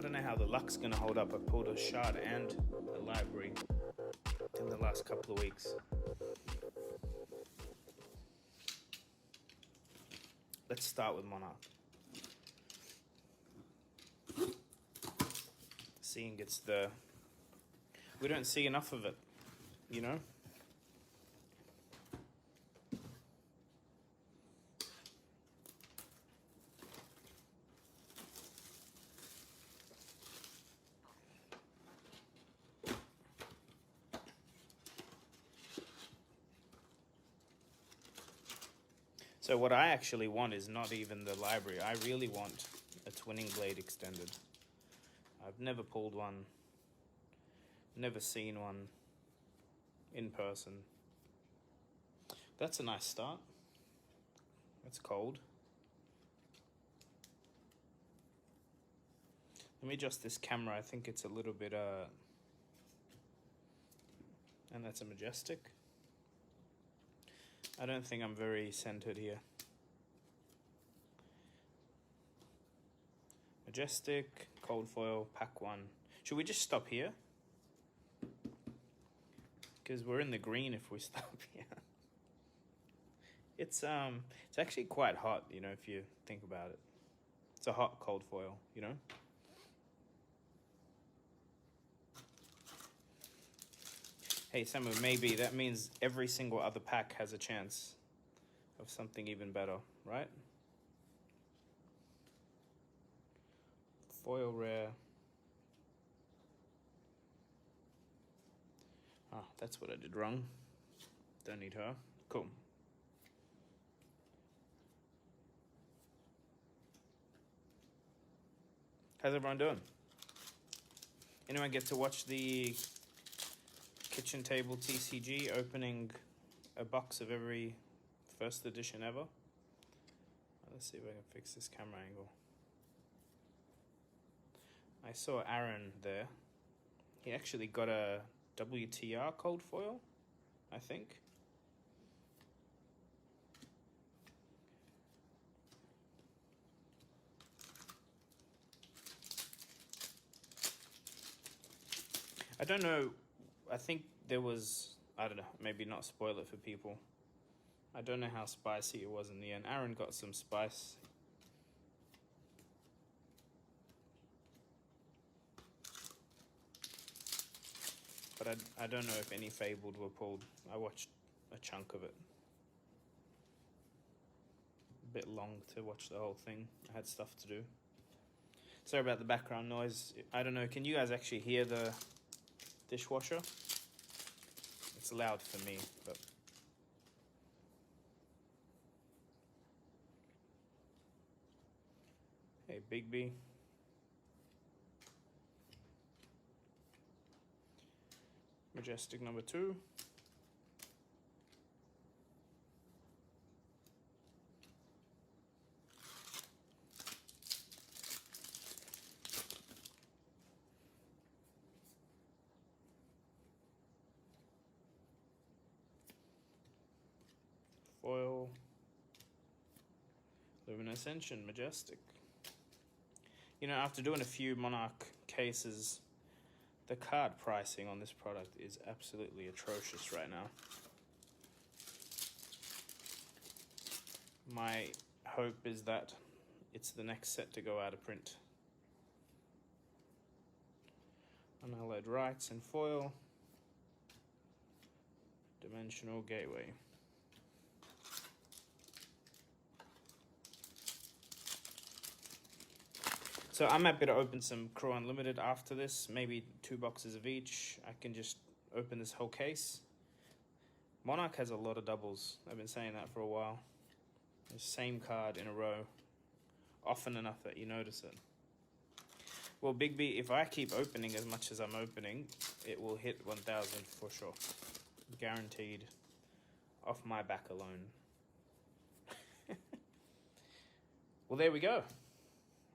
don't know how the luck's gonna hold up. I pulled a shard and a library in the last couple of weeks. Let's start with Monarch. Seeing it's the... We don't see enough of it, you know? So what I actually want is not even the library. I really want a twinning blade extended. I've never pulled one, never seen one in person. That's a nice start. That's cold. Let me adjust this camera. I think it's a little bit, and that's a Majestic. I don't think I'm very centered here. Majestic, cold foil, pack 1. Should we just stop here? Because we're in the green if we stop here. It's actually quite hot, you know, if you think about it. It's a hot cold foil, you know? Hey, Samu, maybe that means every single other pack has a chance of something even better, right? Foil rare. Ah, that's what I did wrong. Don't need her. Cool. How's everyone doing? Anyone get to watch the kitchen table TCG opening a box of every first edition ever? Let's see if I can fix this camera angle. I saw Aaron there. He actually got a WTR cold foil, I think. I don't know. I think there was, I don't know, maybe not spoil it for people. I don't know how spicy it was in the end. Aaron got some spice. But I don't know if any Fabled were pulled. I watched a chunk of it. A bit long to watch the whole thing. I had stuff to do. Sorry about the background noise. I don't know, can you guys actually hear the dishwasher? It's loud for me, but... Hey, Big B. Majestic number 2. Foil. Luminescent, Majestic. You know, after doing a few Monarch cases, the card pricing on this product is absolutely atrocious right now. My hope is that it's the next set to go out of print. Unalloyed rights and foil. Dimensional Gateway. So I'm happy to open some Crow Unlimited after this, maybe 2 boxes of each. I can just open this whole case. Monarch has a lot of doubles. I've been saying that for a while. The same card in a row, often enough that you notice it. Well, Big B, if I keep opening as much as I'm opening, it will hit 1,000 for sure. Guaranteed, off my back alone. Well, there we go.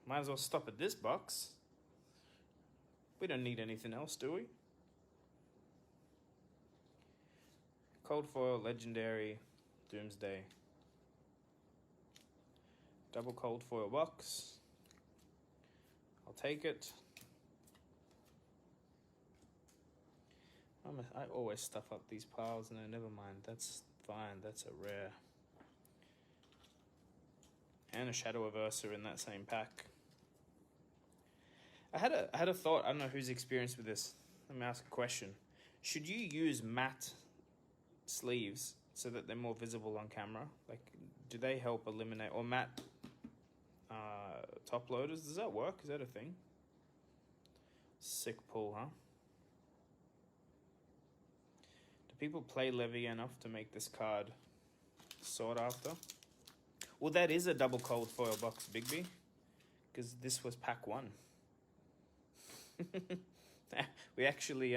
Might as well stop at this box. We don't need anything else, do we? Cold foil, legendary, Doomsday. Double cold foil box. I'll take it. I always stuff up these piles. No, never mind. That's fine. That's a rare. And a Shadow Aversa in that same pack. I had a thought. I don't know who's experienced with this. Let me ask a question. Should you use matte sleeves so that they're more visible on camera? Like, do they help eliminate, or matte top loaders? Does that work? Is that a thing? Sick pull, huh? Do people play Levy enough to make this card sought after? Well, that is a double cold foil box, Bigby, because this was pack 1. We actually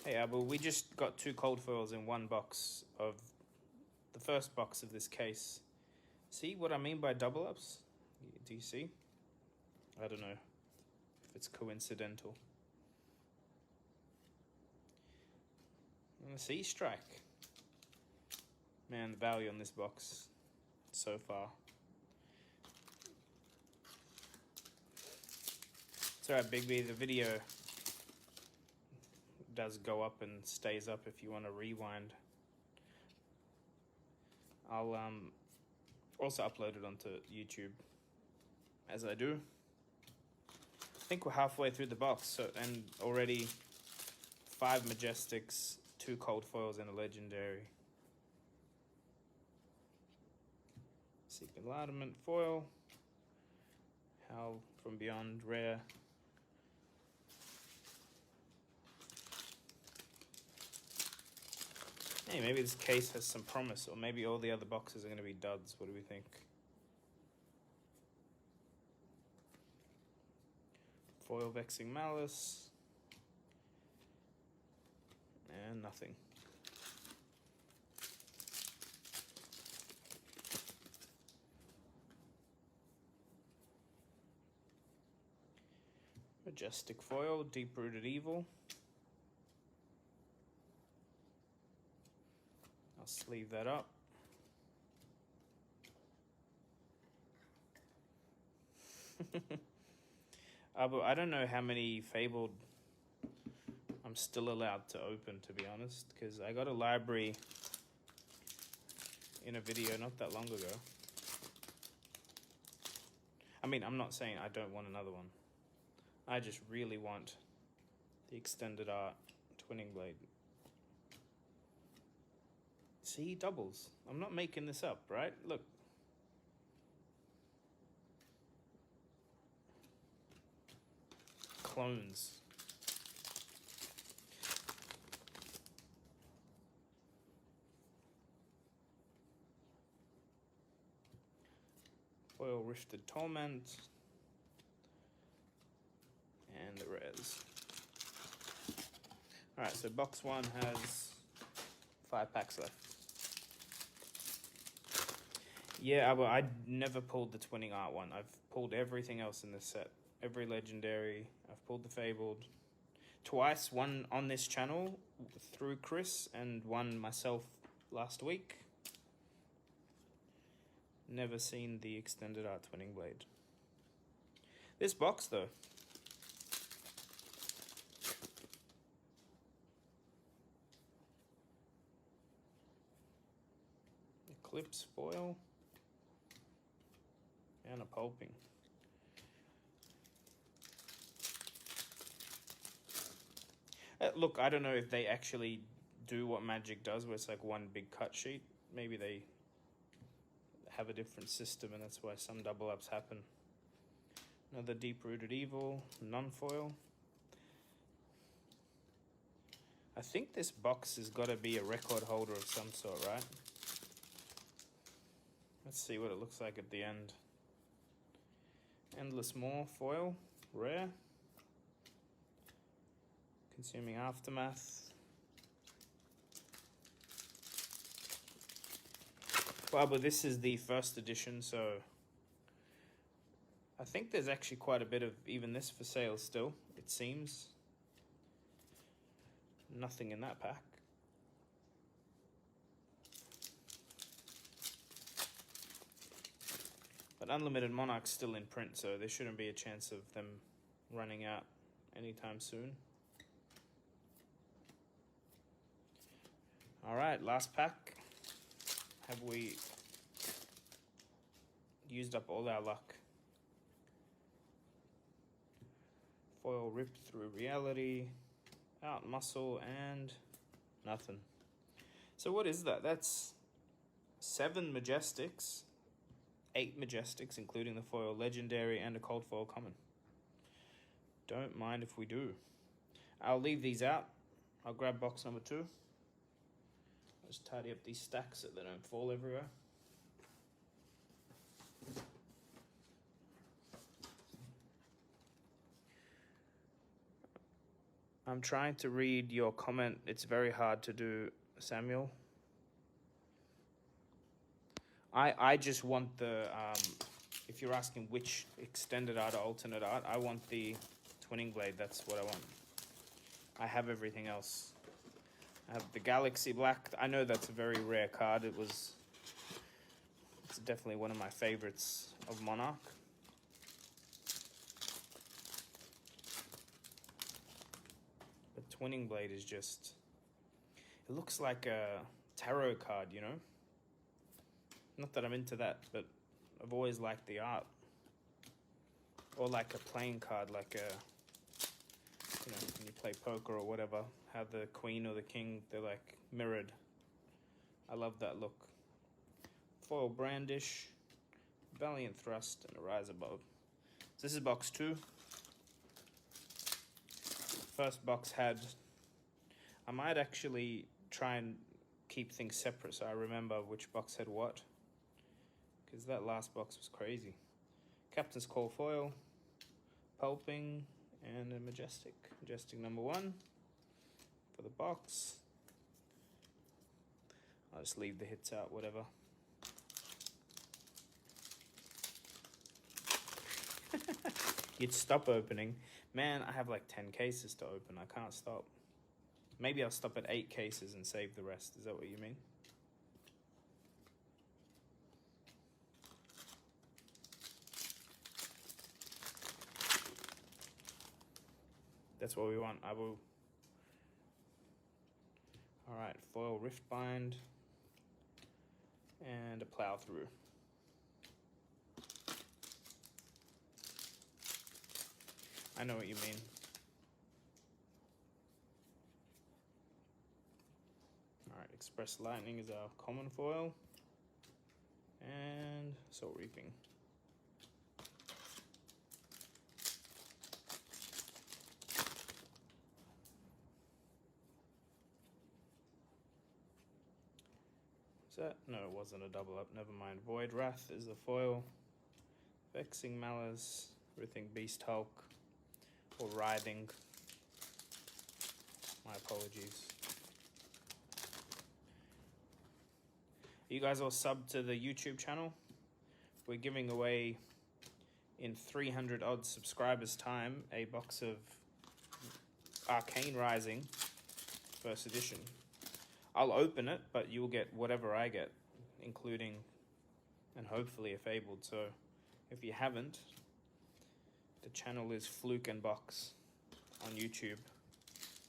hey Abu, we just got 2 cold foils in 1 box of the first box of this case. See what I mean by double ups? Do you see? I don't know if it's coincidental. And the Sea Strike. Man, the value on this box so far. It's alright, Big B, the video does go up and stays up if you want to rewind. I'll also upload it onto YouTube, as I do. I think we're halfway through the box, so, and already 5 Majestics, 2 cold foils, and a legendary. Seek Enlightenment foil. Howl from Beyond rare. Hey, maybe this case has some promise, or maybe all the other boxes are going to be duds. What do we think? Foil Vexing Malice. And nothing. Majestic foil, Deep-Rooted Evil. I'll sleeve that up. But I don't know how many Fabled I'm still allowed to open, to be honest, because I got a library in a video not that long ago. I mean, I'm not saying I don't want another one. I just really want the Extended Art Twinning Blade. See, doubles. I'm not making this up, right? Look. Clones. Foil Rifted Torment. And the rares. Alright, so box 1 has 5 packs left. Yeah, but I never pulled the Twinning Art one. I've pulled everything else in this set. Every legendary. I've pulled the Fabled. Twice, one on this channel through Chris and one myself last week. Never seen the Extended Art Twinning Blade. This box though. Eclipse foil. And a pulping. Look, I don't know if they actually do what Magic does, where it's like one big cut sheet. Maybe they have a different system, and that's why some double ups happen. Another Deep-Rooted Evil, non-foil. I think this box has got to be a record holder of some sort, right? Let's see what it looks like at the end. Endless More foil, rare. Consuming Aftermath. Well, but this is the first edition, so I think there's actually quite a bit of even this for sale still, it seems. Nothing in that pack. But Unlimited Monarch's still in print, so there shouldn't be a chance of them running out anytime soon. Alright, last pack. Have we used up all our luck? Foil ripped through reality, out muscle, and nothing. So what is that? That's 7 Majestics, 8 Majestics, including the foil legendary and a cold foil common. Don't mind if we do. I'll leave these out. I'll grab box number 2. Just tidy up these stacks so they don't fall everywhere. I'm trying to read your comment. It's very hard to do, Samuel. I just want the, if you're asking which extended art or alternate art, I want the Twinning Blade. That's what I want. I have everything else. I have the Galaxy Black. I know that's a very rare card. It's definitely one of my favorites of Monarch. But Twinning Blade is just, it looks like a tarot card, you know? Not that I'm into that, but I've always liked the art. Or like a playing card, like a, you know, when you play poker or whatever, how the queen or the king, they're like mirrored. I love that look. Foil Brandish, Valiant Thrust, and a Rise Above. So this is box 2. First box had, I might actually try and keep things separate so I remember which box had what, because that last box was crazy. Captain's Call foil, Pulping, and a Majestic. Majestic number 1 for the box. I'll just leave the hits out, whatever. You'd stop opening. Man, I have like 10 cases to open. I can't stop. Maybe I'll stop at 8 cases and save the rest. Is that what you mean? That's what we want, Abu. Alright, foil Riftbind and a Plow Through. I know what you mean. Alright, Express Lightning is our common foil. And Soul Reaping. Is that? No, it wasn't a double up. Never mind. Void Wrath is the foil. Vexing Malice, Writhing Beast Hulk, or Writhing. My apologies. You guys all sub to the YouTube channel? We're giving away, in 300 odd subscribers time, a box of Arcane Rising first edition. I'll open it, but you'll get whatever I get, including, and hopefully if able. So if you haven't, the channel is Fluke and Box on YouTube.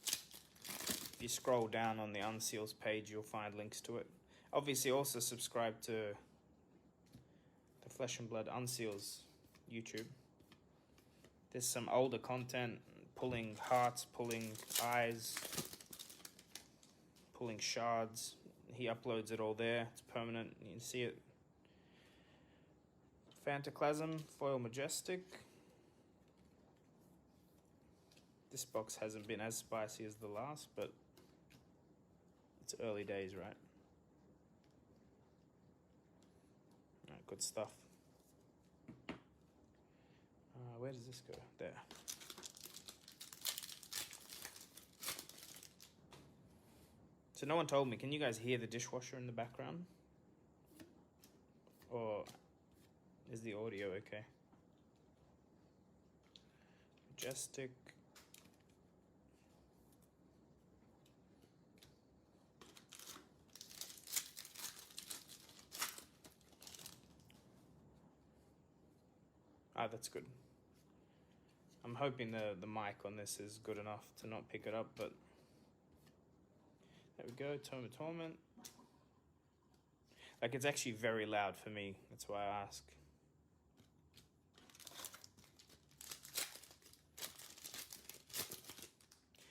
If you scroll down on the Unseals page, you'll find links to it. Obviously also subscribe to the Flesh and Blood Unseals YouTube. There's some older content, pulling hearts, pulling eyes, pulling shards. He uploads it all there. It's permanent. You can see it. Phantoclasm, Foil Majestic. This box hasn't been as spicy as the last, but it's early days, right? Alright, good stuff. Where does this go? There. So no one told me, can you guys hear the dishwasher in the background? Or is the audio okay? Majestic. Ah, that's good. I'm hoping the mic on this is good enough to not pick it up, but there we go, Tome of Torment. Like, it's actually very loud for me, that's why I ask.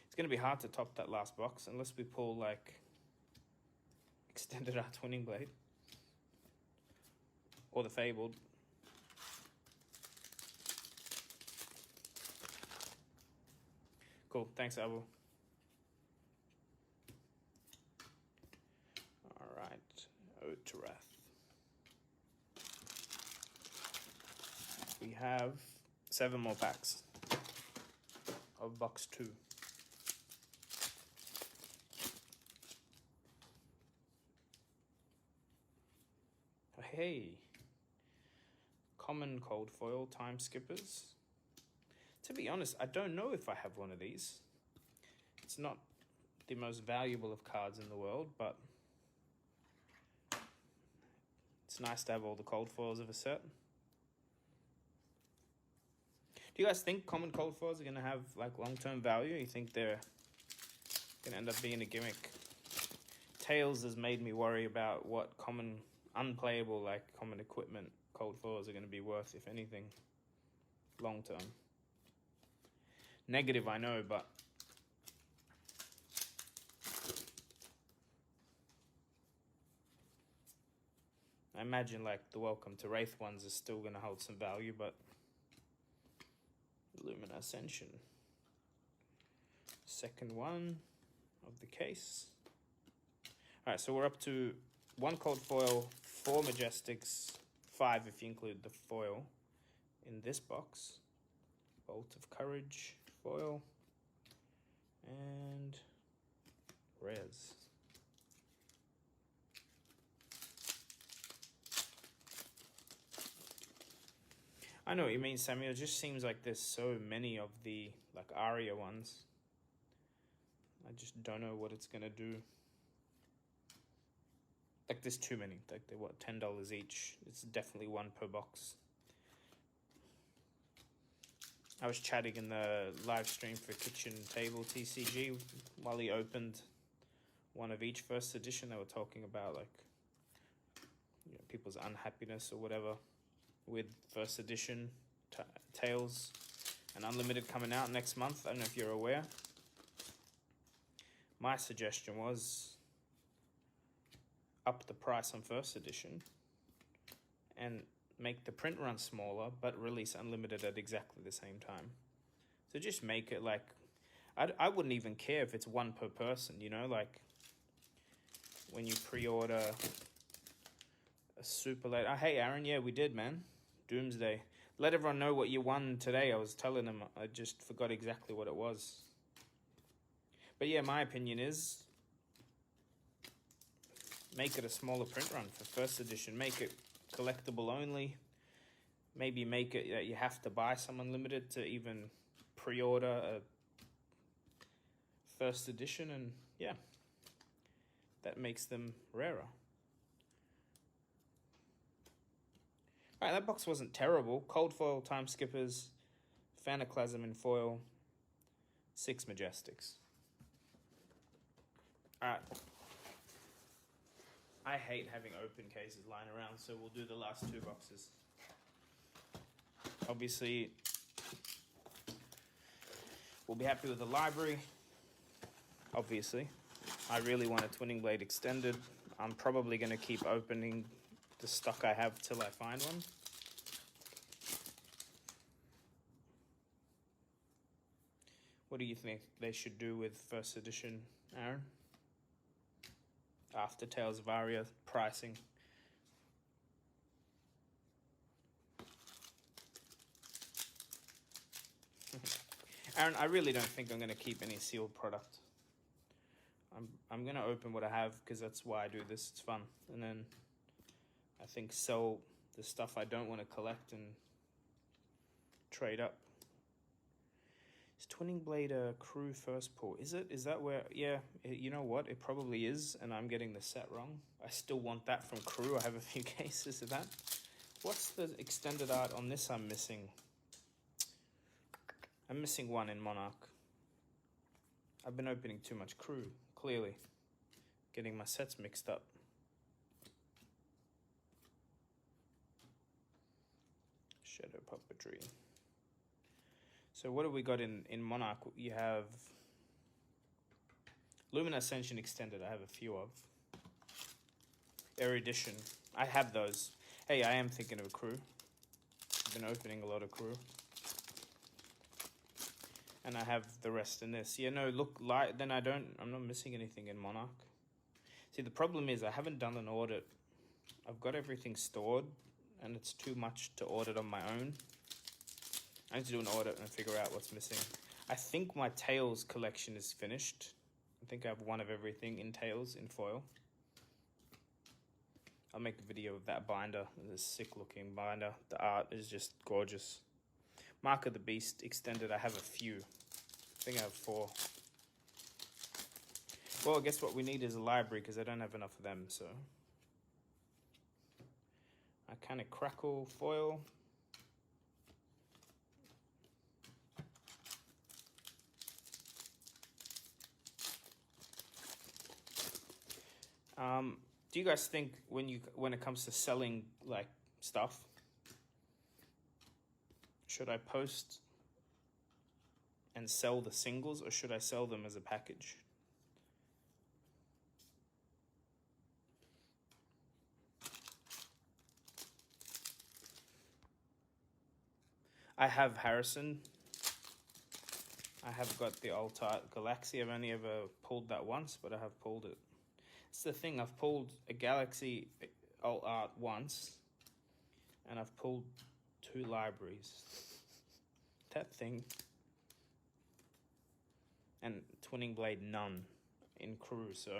It's gonna be hard to top that last box unless we pull like Extended Art Twinning Blade or the Fabled. Cool, thanks, Abu. All right, Ode to Wrath. We have 7 more packs of box 2. Hey, common cold foil time skippers. To be honest, I don't know if I have one of these. It's not the most valuable of cards in the world, but it's nice to have all the cold foils of a set. Do you guys think common cold foils are going to have like long-term value? You think they're going to end up being a gimmick? Tails has made me worry about what common unplayable, like common equipment cold foils are going to be worth, if anything, long term. Negative, I know, but I imagine like the Welcome to Wraith ones are still going to hold some value, but Illumina Ascension, second one of the case. All right, so we're up to 1 cold foil, 4 Majestics, 5 if you include the foil in this box. Bolt of Courage, foil, and res. I know what you mean, Samuel. It just seems like there's so many of the like Aria ones. I just don't know what it's gonna do. Like, there's too many. Like, they're what, $10 each. It's definitely 1 per box. I was chatting in the live stream for Kitchen Table TCG while he opened one of each first edition. They were talking about like, you know, people's unhappiness or whatever with first edition Tales and Unlimited coming out next month. I don't know if you're aware. My suggestion was up the price on first edition and make the print run smaller, but release Unlimited at exactly the same time. So just make it like, I wouldn't even care if it's 1 per person, you know, like when you pre-order a super late. Oh, hey Aaron, yeah, we did, man. Doomsday. Let everyone know what you won today. I was telling them, I just forgot exactly what it was. But yeah, my opinion is make it a smaller print run for first edition. Make it collectible only. Maybe make it that you have to buy some Unlimited to even pre-order a first edition, and yeah, that makes them rarer. All right, that box wasn't terrible. Cold foil, time skippers, Phanoclasm in foil, 6 Majestics. All right. I hate having open cases lying around, so we'll do the last 2 boxes. Obviously, we'll be happy with the library. Obviously, I really want a Twinning Blade Extended. I'm probably going to keep opening the stock I have till I find one. What do you think they should do with first edition, Aaron? After Tales of Aria pricing. Aaron, I really don't think I'm going to keep any sealed product. I'm going to open what I have because that's why I do this. It's fun. And then I think sell the stuff I don't want to collect and trade up. Is Twinning Blade a crew first pull? Is it? Is that where? Yeah, you know what? It probably is, and I'm getting the set wrong. I still want that from crew. I have a few cases of that. What's the extended art on this I'm missing? I'm missing one in Monarch. I've been opening too much crew, clearly. Getting my sets mixed up. Shadow puppetry. So what have we got in Monarch? You have Lumina Ascension Extended, I have a few of. Erudition, I have those. Hey, I am thinking of a crew. I've been opening a lot of crew. And I have the rest in this. Yeah, no, look, then I'm not missing anything in Monarch. See, the problem is I haven't done an audit. I've got everything stored, and it's too much to audit on my own. I need to do an audit and figure out what's missing. I think my Tails collection is finished. I think I have one of everything in Tails in foil. I'll make a video of that binder. It's a sick looking binder. The art is just gorgeous. Mark of the Beast Extended, I have a few. I think I have 4. Well, I guess what we need is a library because I don't have enough of them, so. I kind of crackle foil. Do you guys think when it comes to selling like stuff, should I post and sell the singles or should I sell them as a package? I have Harrison. I have got the Alt Art Galaxy. I've only ever pulled that once, but I have pulled it. It's the thing, I've pulled a Galaxy Alt Art once, and I've pulled 2 libraries. That thing. And Twinning Blade none in crew, so.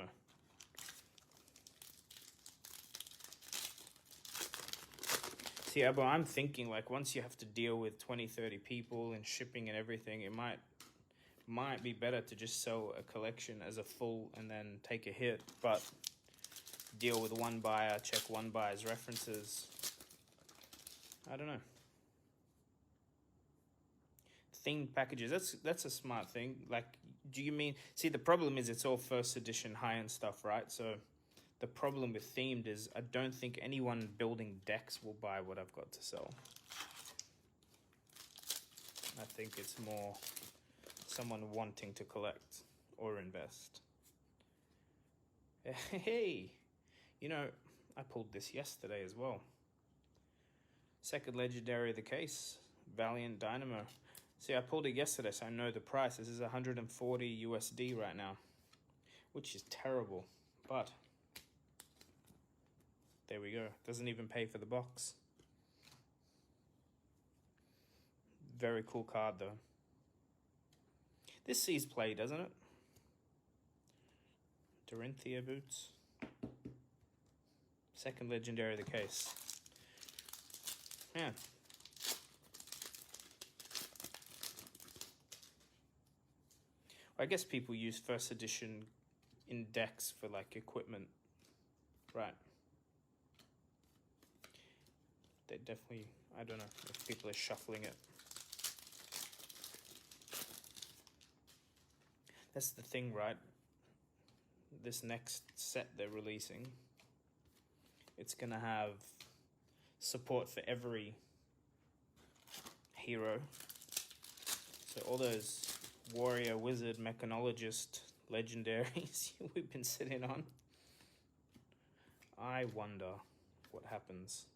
See, but I'm thinking like once you have to deal with 20, 30 people and shipping and everything, it might be better to just sell a collection as a full and then take a hit, but deal with one buyer, check one buyer's references. I don't know. Themed packages, that's a smart thing. Like, do you mean, see, the problem is it's all first edition high-end stuff, right? So the problem with themed is I don't think anyone building decks will buy what I've got to sell. I think it's more someone wanting to collect or invest. Hey, you know, I pulled this yesterday as well. Second legendary of the case, Valiant Dynamo. See, I pulled it yesterday, so I know the price. This is 140 USD right now, which is terrible, but there we go. Doesn't even pay for the box. Very cool card though. This sees play, doesn't it? Dorinthia boots. Second legendary of the case. Yeah. I guess people use first edition in decks for like equipment, right? They definitely, I don't know if people are shuffling it. That's the thing, right? This next set they're releasing, it's gonna have support for every hero. So all those warrior, wizard, mechanologist, legendaries we've been sitting on. I wonder what happens.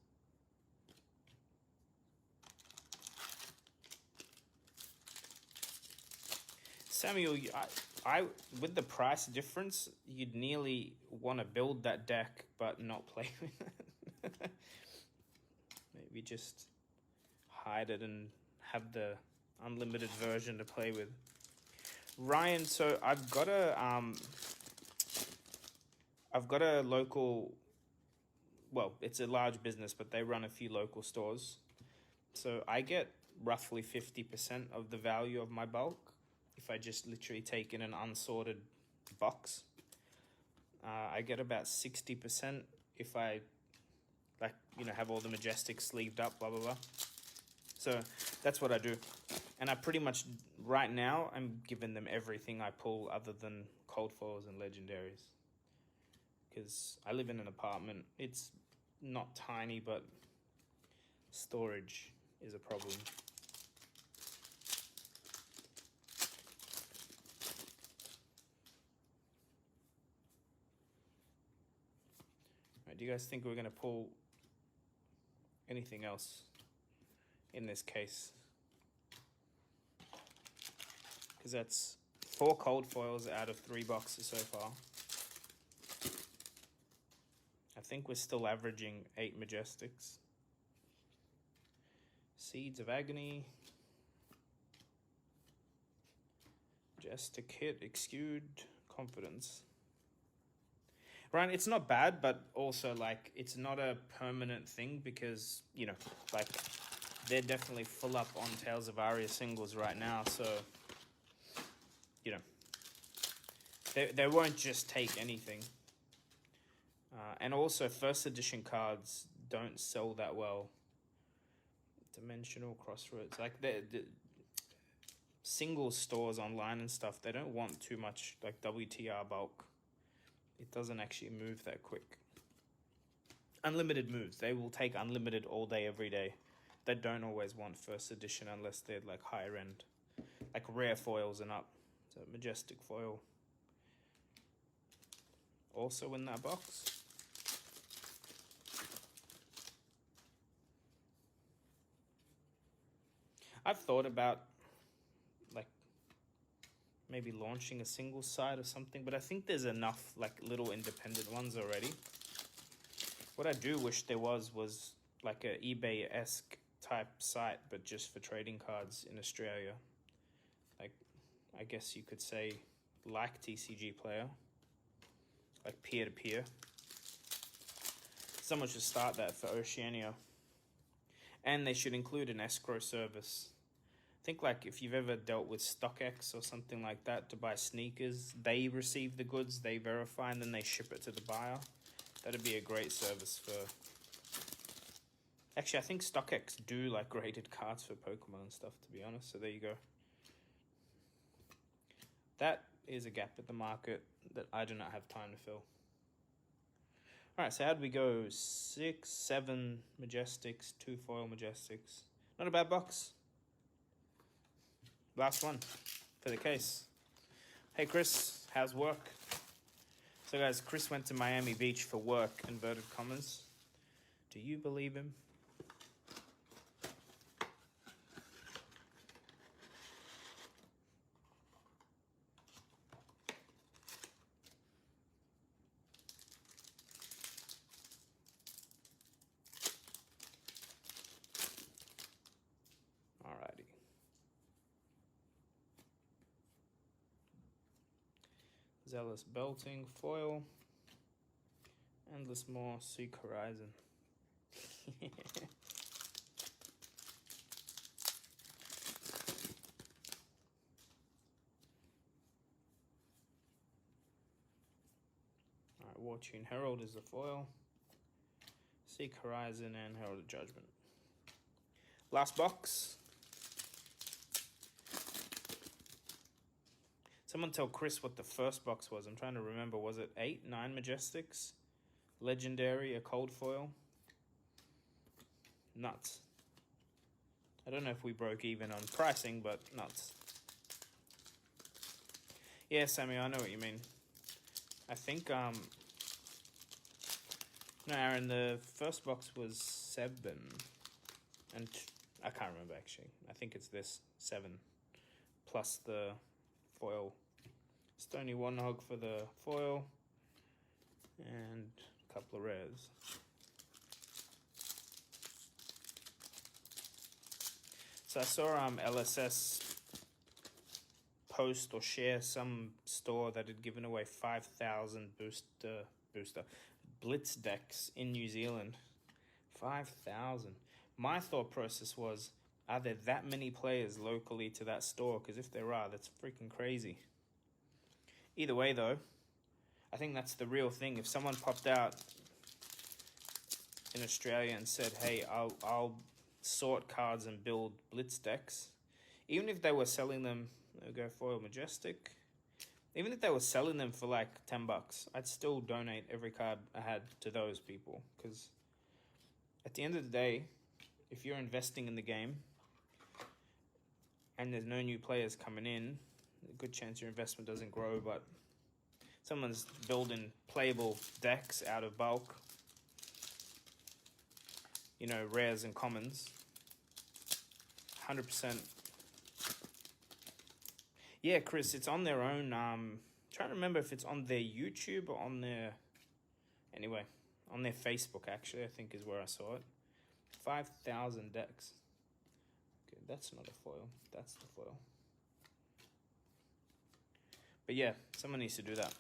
Samuel, I with the price difference, you'd nearly want to build that deck but not play with it. Maybe just hide it and have the unlimited version to play with. Ryan, so I've got a local, well, it's a large business, but they run a few local stores. So I get roughly 50% of the value of my bulk if I just literally take in an unsorted box. I get about 60% if I, like, you know, have all the Majestic sleeved up, blah, blah, blah. So that's what I do. And I pretty much, right now, I'm giving them everything I pull other than cold foils and legendaries. Because I live in an apartment. It's not tiny, but storage is a problem. Right, do you guys think we're going to pull anything else in this case? Because that's 4 cold foils out of 3 boxes so far. I think we're still averaging 8 Majestics. Seeds of Agony. Majestic Hit, Exude, Confidence. Right, it's not bad, but also, like, it's not a permanent thing because, you know, like, they're definitely full up on Tales of Aria singles right now, so, you know, they won't just take anything. And also, first edition cards don't sell that well. Dimensional Crossroads, like the single stores online and stuff, they don't want too much like WTR bulk. It doesn't actually move that quick. Unlimited moves, they will take unlimited all day, every day. They don't always want first edition unless they're like higher end, like rare foils and up. So Majestic foil. Also in that box. I've thought about like maybe launching a single site or something, but I think there's enough like little independent ones already. What I do wish there was like a eBay-esque type site, but just for trading cards in Australia. Like, I guess you could say like TCG Player, like peer-to-peer. Someone should start that for Oceania. And they should include an escrow service. I think like if you've ever dealt with StockX or something like that to buy sneakers, they receive the goods, they verify, and then they ship it to the buyer. That'd be a great service for... Actually, I think StockX do like graded cards for Pokemon and stuff, to be honest. So there you go. That is a gap at the market that I do not have time to fill. Alright, so how'd we go? 6, 7 Majestics, 2 foil Majestics. Not a bad box. Last one for the case. Hey Chris, how's work? So guys, Chris went to Miami Beach for work, inverted commas. Do you believe him? Alrighty. Zealous Belting, foil. Endless More, Seek Horizon. Alright, War Tune Herald is the foil. Seek Horizon and Herald of Judgment. Last box. Someone tell Chris what the first box was. I'm trying to remember. Was it 8, 9 Majestics? Legendary, a cold foil? Nuts. I don't know if we broke even on pricing, but nuts. Yeah, Sammy, I know what you mean. I think, no, Aaron, the first box was 7. And I can't remember, actually. I think it's this, 7. Plus the foil. Stony Warthog for the foil. And a couple of rares. So I saw LSS post or share some store that had given away 5,000 booster Blitz decks in New Zealand. 5,000. My thought process was, are there that many players locally to that store? Because if there are, that's freaking crazy. Either way, though, I think that's the real thing. If someone popped out in Australia and said, hey, I'll sort cards and build blitz decks, even if they were selling them, go foil majestic, even if they were selling them for like $10, I'd still donate every card I had to those people, because at the end of the day, if you're investing in the game and there's no new players coming in, a good chance your investment doesn't grow. But someone's building playable decks out of bulk, you know, rares and commons, 100%. Yeah, Chris, it's on their own. Trying to remember if it's on their YouTube or on their, anyway, on their Facebook, actually, I think is where I saw it. 5,000 decks. Okay, that's not a foil. That's the foil. But yeah, someone needs to do that.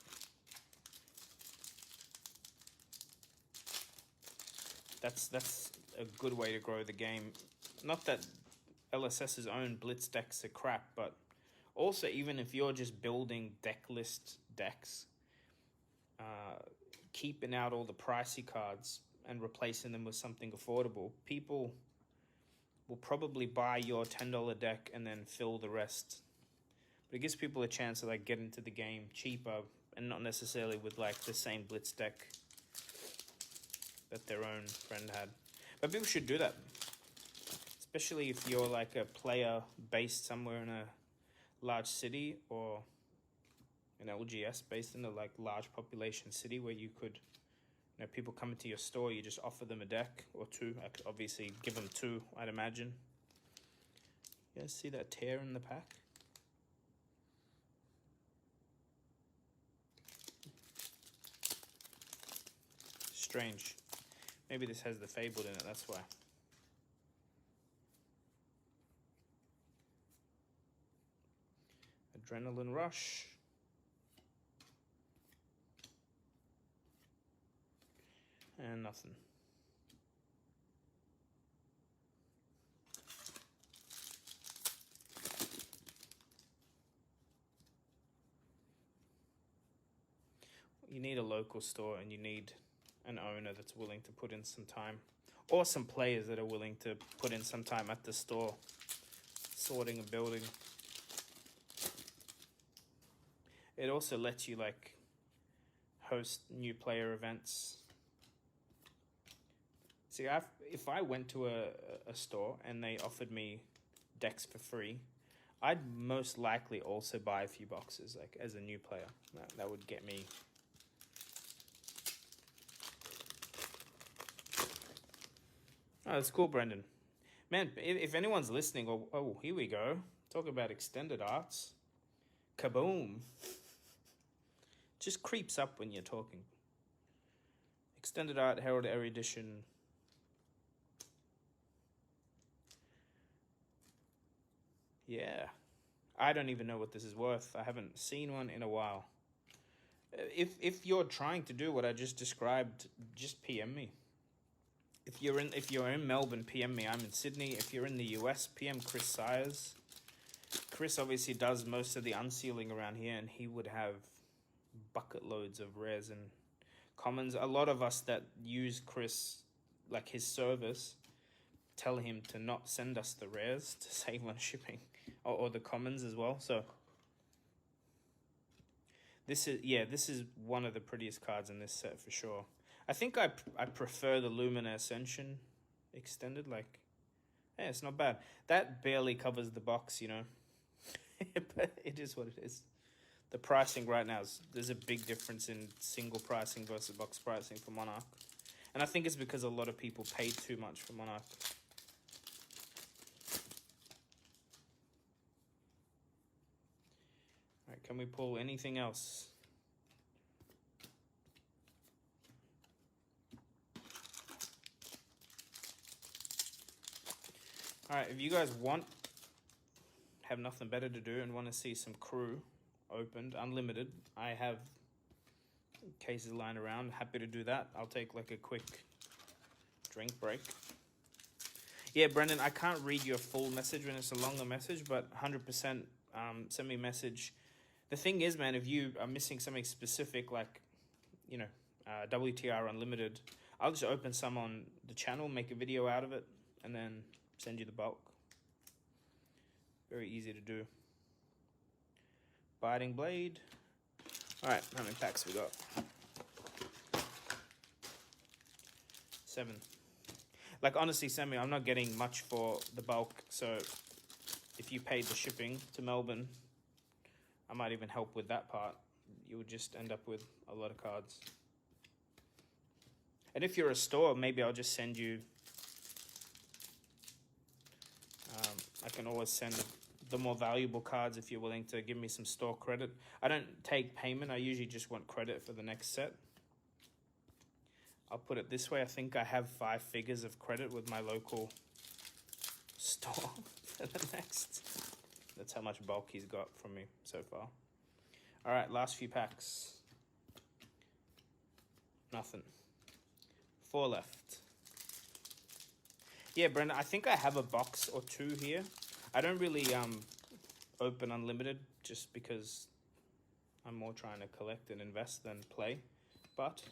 That's a good way to grow the game. Not that LSS's own blitz decks are crap, but also even if you're just building deck list decks, keeping out all the pricey cards and replacing them with something affordable, people will probably buy your $10 deck and then fill the rest. But it gives people a chance to like get into the game cheaper and not necessarily with like the same blitz deck that their own friend had. But people should do that, especially if you're like a player based somewhere in a large city, or an LGS based in a like large population city where you could, you know, people come into your store, you just offer them a deck or two. I could obviously give them two, I'd imagine. You guys see that tear in the pack? Strange. Maybe this has the Fabled in it, that's why. Adrenaline Rush. And nothing. You need a local store, and you need an owner that's willing to put in some time, or some players that are willing to put in some time at the store, sorting and building. It also lets you like host new player events. See, if I went to a store and they offered me decks for free, I'd most likely also buy a few boxes, like as a new player. That would get me. Oh, that's cool, Brendan. Man, if anyone's listening, oh, here we go. Talk about extended arts. Kaboom. Just creeps up when you're talking. Extended art, Herald Erudition. Yeah. I don't even know what this is worth. I haven't seen one in a while. If you're trying to do what I just described, just PM me. If you're in Melbourne, PM me. I'm in Sydney. If you're in the US, PM Chris Sires. Chris obviously does most of the unsealing around here, and he would have bucket loads of rares and commons. A lot of us that use Chris, like his service, tell him to not send us the rares to save on shipping, or the commons as well. So this is one of the prettiest cards in this set for sure. I think I prefer the Lumina Ascension extended. Like, yeah, it's not bad. That barely covers the box, you know. But it is what it is. The pricing right now there's a big difference in single pricing versus box pricing for Monarch, and I think it's because a lot of people paid too much for Monarch. All right, can we pull anything else? All right, if you guys have nothing better to do and want to see some crew opened, unlimited, I have cases lying around. Happy to do that. I'll take like a quick drink break. Yeah, Brendan, I can't read your full message when it's a longer message, but 100% send me a message. The thing is, man, if you are missing something specific, like, you know, WTR Unlimited, I'll just open some on the channel, make a video out of it, and then send you the bulk. Very easy to do. Biting blade. All right, how many packs we got? 7. Like, honestly, Sammy, I'm not getting much for the bulk, so if you paid the shipping to Melbourne, I might even help with that part. You would just end up with a lot of cards. And if you're a store, maybe I'll just send you... I can always send the more valuable cards if you're willing to give me some store credit. I don't take payment. I usually just want credit for the next set. I'll put it this way. I think I have 5 figures of credit with my local store for the next. That's how much bulk he's got from me so far. All right, last few packs. Nothing. 4 left. Yeah, Brenda, I think I have a box or 2 here. I don't really open unlimited just because I'm more trying to collect and invest than play. But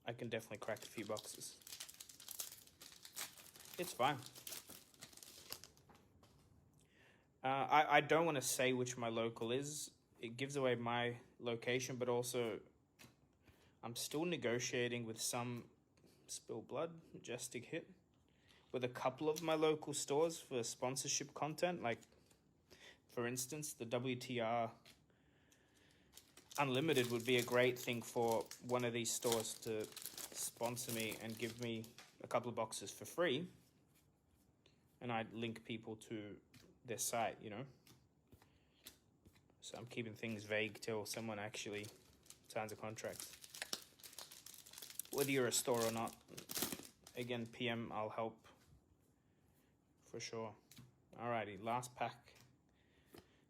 I can definitely crack a few boxes. It's fine. I don't want to say which my local is. It gives away my location, but also I'm still negotiating with some Spill Blood, Majestic Hit, with a couple of my local stores for sponsorship content. Like, for instance, the WTR Unlimited would be a great thing for one of these stores to sponsor me and give me a couple of boxes for free. And I'd link people to their site, you know. So I'm keeping things vague till someone actually signs a contract. Whether you're a store or not, again, PM, I'll help for sure. Alrighty, last pack.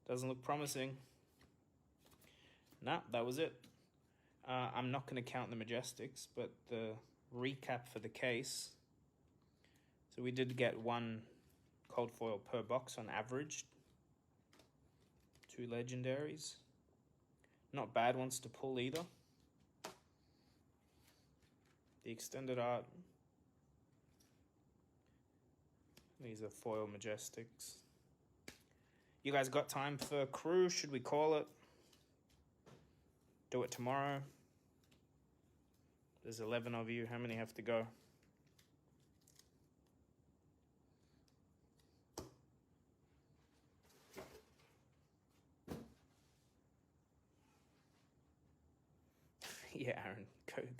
Doesn't look promising. Nah, that was it. I'm not going to count the Majestics, but the recap for the case. So we did get 1 cold foil per box on average. 2 legendaries. Not bad ones to pull either. The extended art. These are foil Majestics. You guys got time for crew? Should we call it? Do it tomorrow? There's 11 of you. How many have to go? Yeah, Aaron,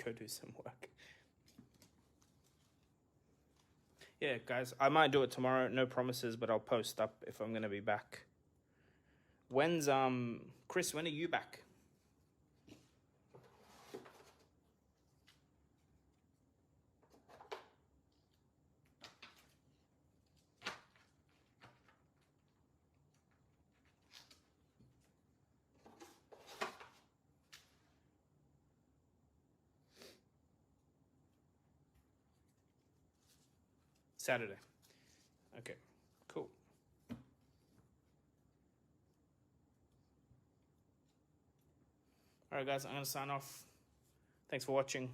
go do some work. Yeah, guys, I might do it tomorrow. No promises, but I'll post up if I'm gonna be back. When's Chris? When are you back? Saturday. Okay, cool. All right, guys, I'm going to sign off. Thanks for watching.